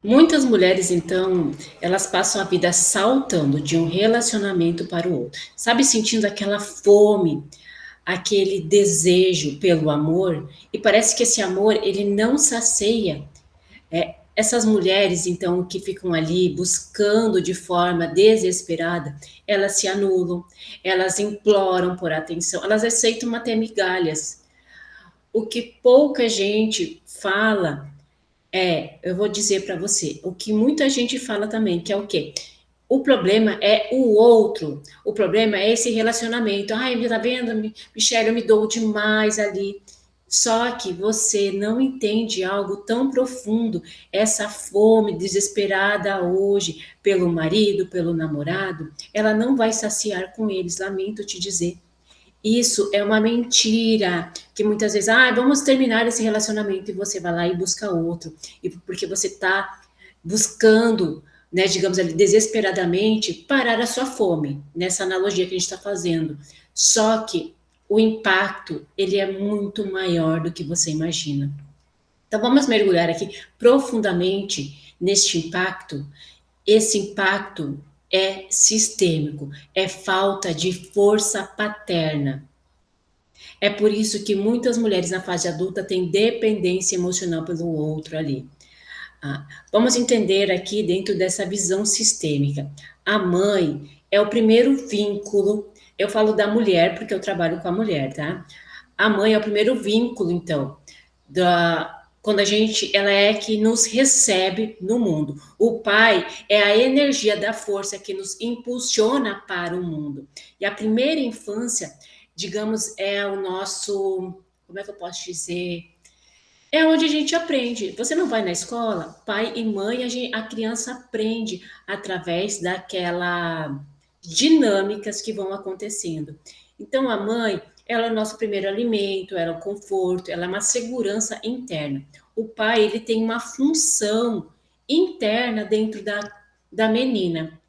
Muitas mulheres, então, elas passam a vida saltando de um relacionamento para o outro, sabe, sentindo aquela fome, aquele desejo pelo amor, e parece que esse amor ele não sacia. Essas mulheres, então, que ficam ali buscando de forma desesperada, elas se anulam, elas imploram por atenção, elas aceitam até migalhas. O que pouca gente fala eu vou dizer para você, o que muita gente fala também, que é o quê? O problema é o outro, o problema é esse relacionamento. Ai, tá vendo, Michelle, eu me dou demais ali. Só que você não entende algo tão profundo, essa fome desesperada hoje pelo marido, pelo namorado, ela não vai saciar com eles, lamento te dizer. Isso é uma mentira, que muitas vezes, vamos terminar esse relacionamento e você vai lá e busca outro, e porque você está buscando, né, digamos ali, desesperadamente parar a sua fome, nessa analogia que a gente está fazendo. Só que o impacto, ele é muito maior do que você imagina. Então vamos mergulhar aqui profundamente neste impacto. Esse impacto é sistêmico, é falta de força paterna. É por isso que muitas mulheres na fase adulta têm dependência emocional pelo outro ali. Vamos entender aqui dentro dessa visão sistêmica. A mãe é o primeiro vínculo. Eu falo da mulher porque eu trabalho com a mulher, tá? A mãe é o primeiro vínculo, então, quando a gente, ela é que nos recebe no mundo. O pai é a energia da força que nos impulsiona para o mundo. E a primeira infância, digamos, é o nosso, como é que eu posso dizer? É onde a gente aprende. Você não vai na escola, pai e mãe, a criança aprende através daquela dinâmicas que vão acontecendo. Então, a mãe, ela é o nosso primeiro alimento, ela é o conforto, ela é uma segurança interna. O pai, ele tem uma função interna dentro da menina.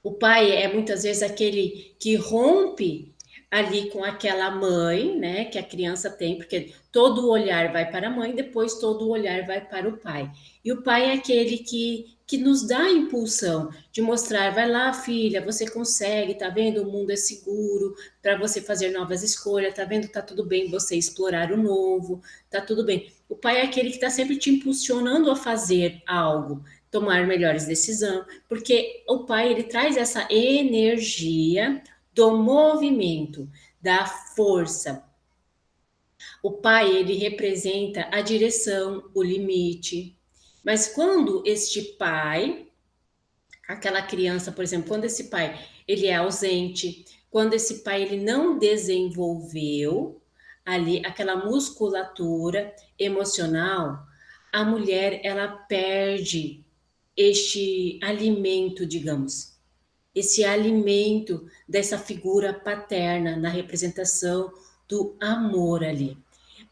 O pai é muitas vezes aquele que rompe ali com aquela mãe, né, que a criança tem, porque todo o olhar vai para a mãe, depois todo o olhar vai para o pai. E o pai é aquele que nos dá a impulsão de mostrar, vai lá, filha, você consegue, tá vendo? O mundo é seguro para você fazer novas escolhas, tá vendo? Tá tudo bem você explorar o novo, tá tudo bem. O pai é aquele que está sempre te impulsionando a fazer algo, tomar melhores decisões, porque o pai ele traz essa energia do movimento, da força. O pai ele representa a direção, o limite. Mas quando este pai, aquela criança, por exemplo, quando esse pai ele é ausente, quando esse pai ele não desenvolveu ali aquela musculatura emocional, a mulher ela perde este alimento, digamos, esse alimento dessa figura paterna na representação do amor ali.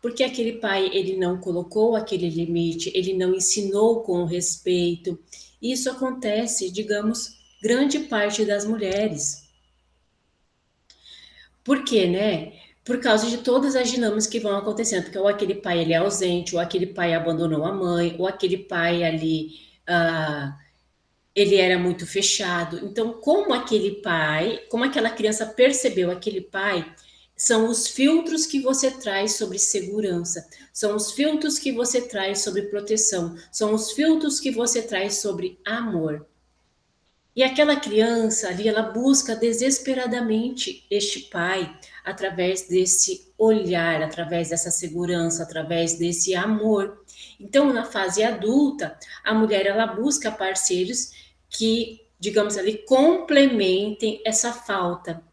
Porque aquele pai, ele não colocou aquele limite, ele não ensinou com respeito. Isso acontece, digamos, grande parte das mulheres. Por quê, né? Por causa de todas as dinâmicas que vão acontecendo, porque ou aquele pai ele é ausente, ou aquele pai abandonou a mãe, ou aquele pai ali ele era muito fechado. Então, como aquele pai, como aquela criança percebeu aquele pai, são os filtros que você traz sobre segurança, são os filtros que você traz sobre proteção, são os filtros que você traz sobre amor. E aquela criança ali, ela busca desesperadamente este pai através desse olhar, através dessa segurança, através desse amor. Então, na fase adulta, a mulher ela busca parceiros que, digamos ali, complementem essa falta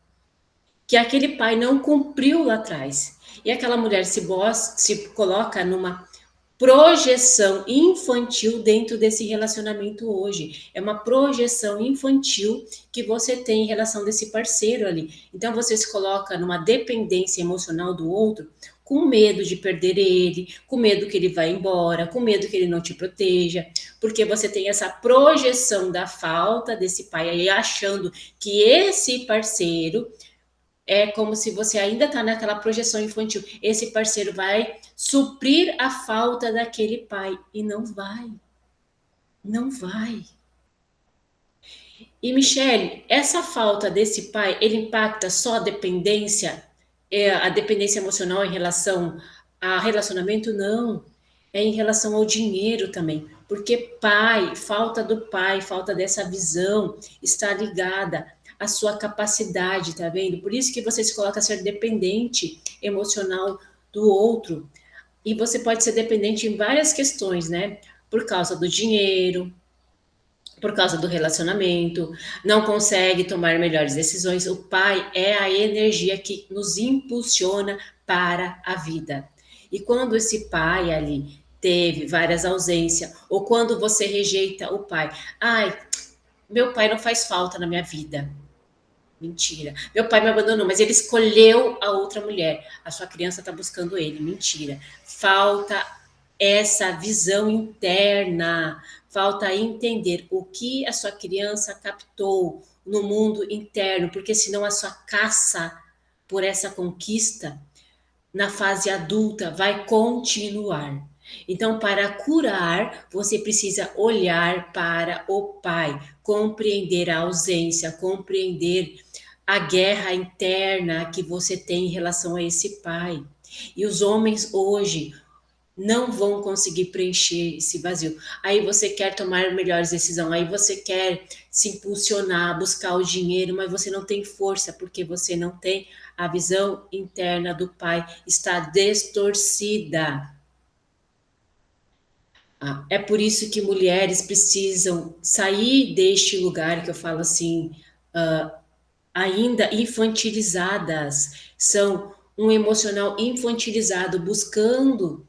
que aquele pai não cumpriu lá atrás. E aquela mulher se coloca numa projeção infantil dentro desse relacionamento hoje. É uma projeção infantil que você tem em relação desse parceiro ali. Então você se coloca numa dependência emocional do outro, com medo de perder ele, com medo que ele vá embora, com medo que ele não te proteja, porque você tem essa projeção da falta desse pai aí, achando que esse parceiro é como se você ainda está naquela projeção infantil. Esse parceiro vai suprir a falta daquele pai e não vai. Não vai. E, Michele, essa falta desse pai, ele impacta só a dependência emocional em relação a relacionamento? Não. É em relação ao dinheiro também. Porque falta do pai, falta dessa visão, está ligada à sua capacidade, tá vendo? Por isso que você se coloca a ser dependente emocional do outro. E você pode ser dependente em várias questões, né? Por causa do dinheiro, por causa do relacionamento, não consegue tomar melhores decisões. O pai é a energia que nos impulsiona para a vida. E quando esse pai ali teve várias ausências, ou quando você rejeita o pai, ai, meu pai não faz falta na minha vida. Mentira. Meu pai me abandonou, mas ele escolheu a outra mulher. A sua criança está buscando ele. Mentira. Falta essa visão interna. Falta entender o que a sua criança captou no mundo interno, porque senão a sua caça por essa conquista na fase adulta vai continuar. Então, para curar, você precisa olhar para o pai, compreender a ausência, compreender a guerra interna que você tem em relação a esse pai. E os homens hoje não vão conseguir preencher esse vazio. Aí você quer tomar melhores decisões, aí você quer se impulsionar, buscar o dinheiro, mas você não tem força porque você não tem a visão interna do pai, está distorcida. É por isso que mulheres precisam sair deste lugar que eu falo assim, ainda infantilizadas, são um emocional infantilizado, buscando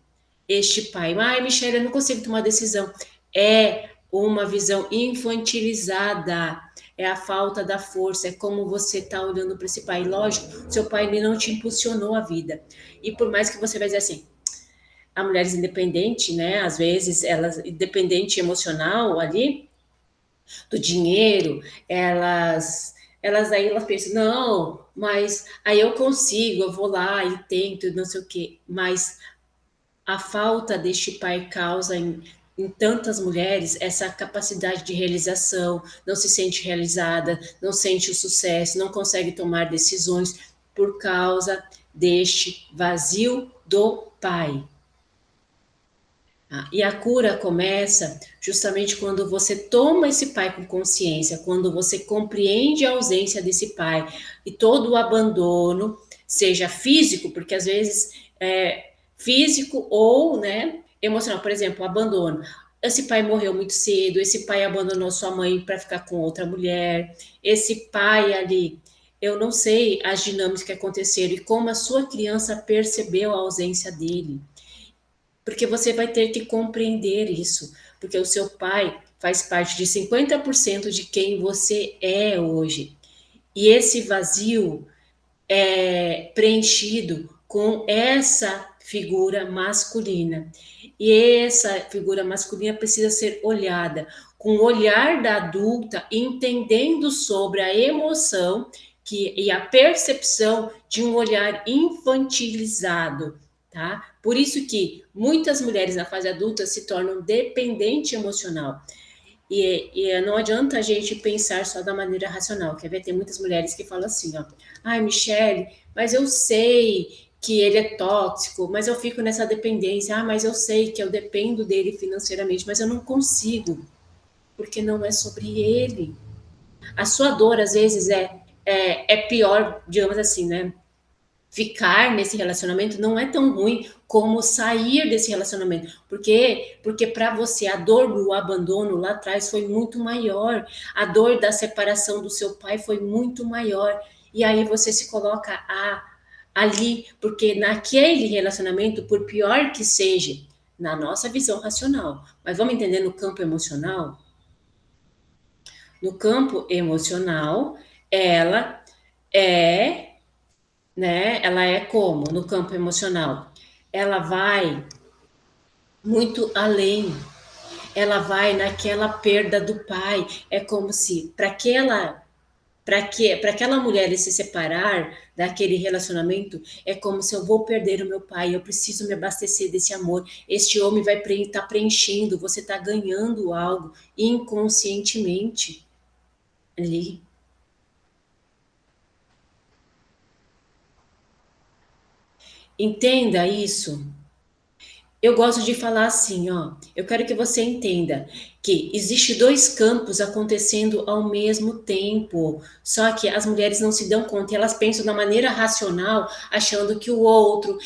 este pai. Ai, Michelle, eu não consigo tomar decisão. É uma visão infantilizada, é a falta da força, é como você está olhando para esse pai. Lógico, seu pai ele não te impulsionou a vida. E por mais que você vai dizer assim, a mulheres independente, né? Às vezes, elas independente emocional ali, do dinheiro, elas pensam, não, mas aí eu consigo, eu vou lá e tento, não sei o quê. Mas a falta deste pai causa em tantas mulheres essa capacidade de realização, não se sente realizada, não sente o sucesso, não consegue tomar decisões por causa deste vazio do pai. E a cura começa justamente quando você toma esse pai com consciência, quando você compreende a ausência desse pai e todo o abandono, seja físico, porque às vezes é físico ou, né, emocional. Por exemplo, o abandono. Esse pai morreu muito cedo, esse pai abandonou sua mãe para ficar com outra mulher, esse pai ali, eu não sei as dinâmicas que aconteceram e como a sua criança percebeu a ausência dele. Porque você vai ter que compreender isso, porque o seu pai faz parte de 50% de quem você é hoje. E esse vazio é preenchido com essa figura masculina. E essa figura masculina precisa ser olhada com o olhar da adulta, entendendo sobre a emoção e a percepção de um olhar infantilizado, tá? Por isso que muitas mulheres na fase adulta se tornam dependente emocional. E não adianta a gente pensar só da maneira racional. Quer ver? Tem muitas mulheres que falam assim, ó. Ai, Michele, mas eu sei que ele é tóxico, mas eu fico nessa dependência. Ah, mas eu sei que eu dependo dele financeiramente, mas eu não consigo, porque não é sobre ele. A sua dor, às vezes, é pior, digamos assim, né? Ficar nesse relacionamento não é tão ruim como sair desse relacionamento. Por quê? Porque para você a dor do abandono lá atrás foi muito maior. A dor da separação do seu pai foi muito maior. E aí você se coloca ali, porque naquele relacionamento, por pior que seja, na nossa visão racional, mas vamos entender no campo emocional? No campo emocional, ela é né? Ela é como no campo emocional? Ela vai muito além. Ela vai naquela perda do pai. É como se para aquela mulher se separar daquele relacionamento, é como se eu vou perder o meu pai, eu preciso me abastecer desse amor. Este homem vai estar preenchendo, você está ganhando algo inconscientemente ali. Entenda isso. Eu gosto de falar assim, ó. Eu quero que você entenda que existe dois campos acontecendo ao mesmo tempo. Só que as mulheres não se dão conta, elas pensam da maneira racional, achando que o outro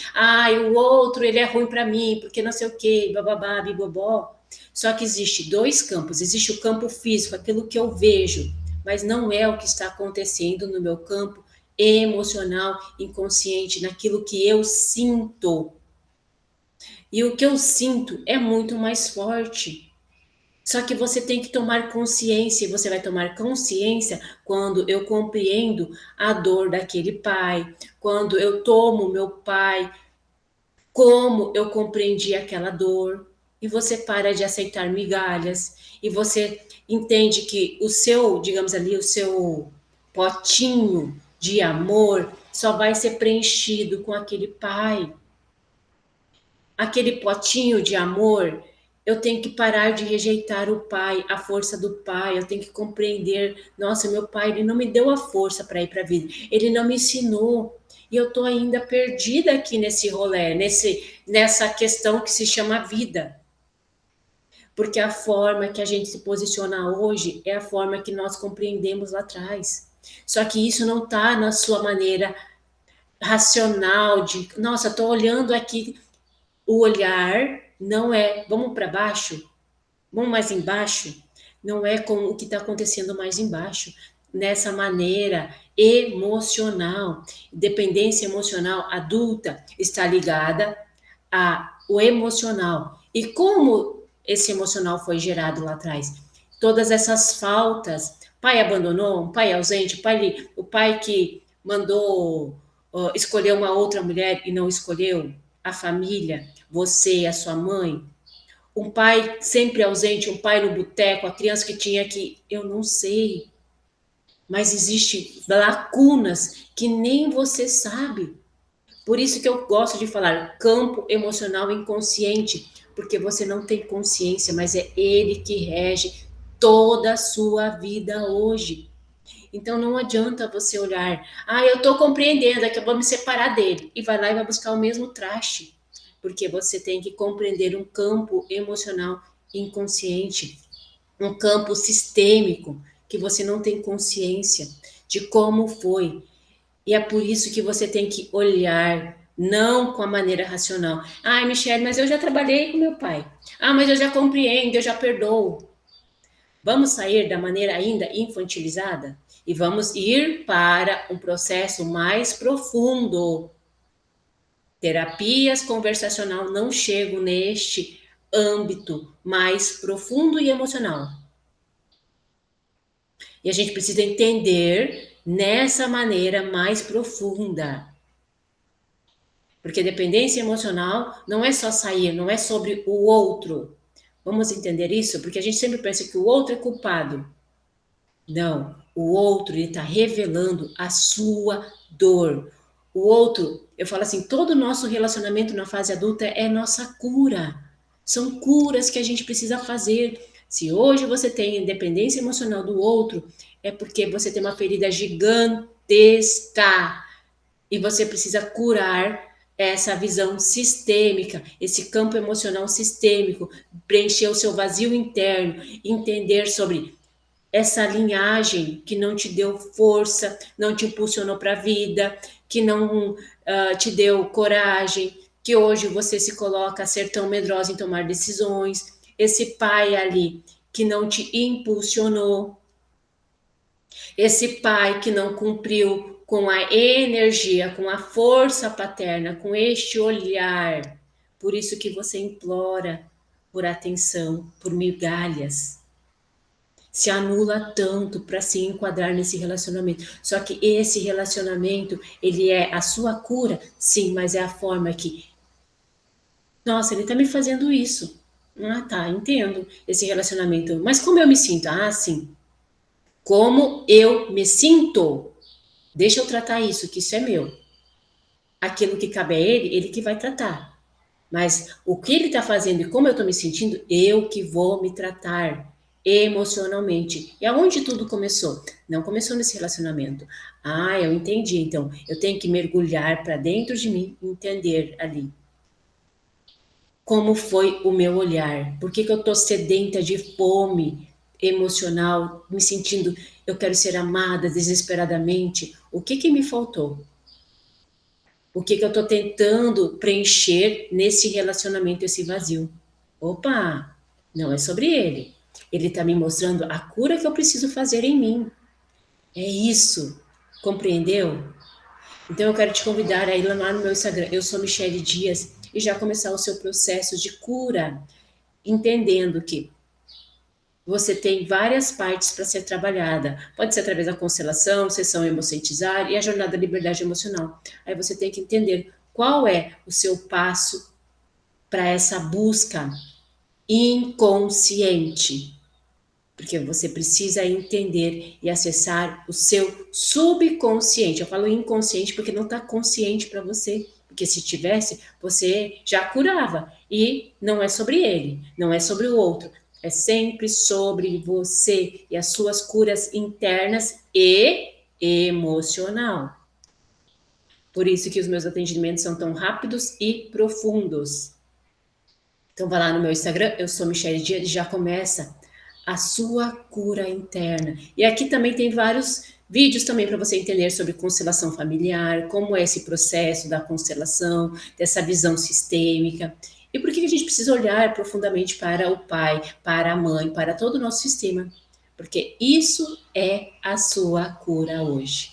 ele é ruim para mim, porque não sei o quê, bababá, bibobó. Só que existe dois campos. Existe o campo físico, aquilo que eu vejo, mas não é o que está acontecendo no meu campo emocional, inconsciente, naquilo que eu sinto. E o que eu sinto é muito mais forte. Só que você tem que tomar consciência, e você vai tomar consciência quando eu compreendo a dor daquele pai, quando eu tomo meu pai, como eu compreendi aquela dor, e você para de aceitar migalhas, e você entende que o seu, digamos ali, o seu potinho de amor só vai ser preenchido com aquele pai, aquele potinho de amor, eu tenho que parar de rejeitar o pai, a força do pai, eu tenho que compreender, nossa, meu pai, ele não me deu a força para ir para a vida, ele não me ensinou, e eu tô ainda perdida aqui nesse rolê, nessa questão que se chama vida. Porque a forma que a gente se posiciona hoje é a forma que nós compreendemos lá atrás. Só que isso não está na sua maneira racional de, nossa, estou olhando aqui. O olhar não é, vamos para baixo, vamos mais embaixo, não é com o que está acontecendo mais embaixo, nessa maneira emocional. Dependência emocional adulta está ligada ao emocional. E como esse emocional foi gerado lá atrás? Todas essas faltas, pai abandonou, um pai ausente, o pai que mandou escolher uma outra mulher e não escolheu a família, você, a sua mãe, um pai sempre ausente, um pai no boteco, a criança que tinha que, eu não sei, mas existe lacunas que nem você sabe. Por isso que eu gosto de falar campo emocional inconsciente, porque você não tem consciência, mas é ele que rege toda a sua vida hoje. Então não adianta você olhar, eu estou compreendendo, é que eu vou me separar dele, e vai lá e vai buscar o mesmo traste, porque você tem que compreender um campo emocional inconsciente, um campo sistêmico, que você não tem consciência de como foi. E é por isso que você tem que olhar, não com a maneira racional. Ai, Michelle, mas eu já trabalhei com meu pai. Mas eu já compreendo, eu já perdoo. Vamos sair da maneira ainda infantilizada e vamos ir para um processo mais profundo. Terapias conversacional não chegam neste âmbito mais profundo e emocional. E a gente precisa entender nessa maneira mais profunda. Porque dependência emocional não é só sair, não é sobre o outro. Vamos entender isso? Porque a gente sempre pensa que o outro é culpado. Não, o outro está revelando a sua dor. O outro, eu falo assim, todo o nosso relacionamento na fase adulta é nossa cura. São curas que a gente precisa fazer. Se hoje você tem independência emocional do outro, é porque você tem uma ferida gigantesca e você precisa curar essa visão sistêmica, esse campo emocional sistêmico, preencher o seu vazio interno, entender sobre essa linhagem que não te deu força, não te impulsionou para a vida, que não te deu coragem, que hoje você se coloca a ser tão medrosa em tomar decisões, esse pai ali que não te impulsionou, esse pai que não cumpriu com a energia, com a força paterna, com este olhar. Por isso que você implora por atenção, por migalhas. Se anula tanto para se enquadrar nesse relacionamento. Só que esse relacionamento, ele é a sua cura, sim, mas é a forma que, nossa, ele está me fazendo isso. Tá, entendo esse relacionamento. Mas como eu me sinto? Sim. Como eu me sinto? Deixa eu tratar isso, que isso é meu. Aquilo que cabe a ele que vai tratar. Mas o que ele está fazendo e como eu estou me sentindo, eu que vou me tratar emocionalmente. E aonde tudo começou? Não começou nesse relacionamento. Ah, eu entendi. Então, eu tenho que mergulhar para dentro de mim, entender ali como foi o meu olhar. Por que, que eu estou sedenta de fome emocional, me sentindo, eu quero ser amada desesperadamente? O que que me faltou? O que que eu estou tentando preencher nesse relacionamento, esse vazio? Opa, não é sobre ele. Ele está me mostrando a cura que eu preciso fazer em mim. É isso. Compreendeu? Então eu quero te convidar a ir lá no meu Instagram, eu sou Michele Dias, e já começar o seu processo de cura, entendendo que você tem várias partes para ser trabalhada. Pode ser através da constelação, sessão Emocentizar e a jornada da liberdade emocional. Aí você tem que entender qual é o seu passo para essa busca inconsciente. Porque você precisa entender e acessar o seu subconsciente. Eu falo inconsciente porque não está consciente para você. Porque se tivesse, você já curava. E não é sobre ele, não é sobre o outro. É sempre sobre você e as suas curas internas e emocional. Por isso que os meus atendimentos são tão rápidos e profundos. Então vai lá no meu Instagram, eu sou Michele Dias, e já começa a sua cura interna. E aqui também tem vários vídeos também para você entender sobre constelação familiar, como é esse processo da constelação, dessa visão sistêmica. E por que a gente precisa olhar profundamente para o pai, para a mãe, para todo o nosso sistema? Porque isso é a sua cura hoje.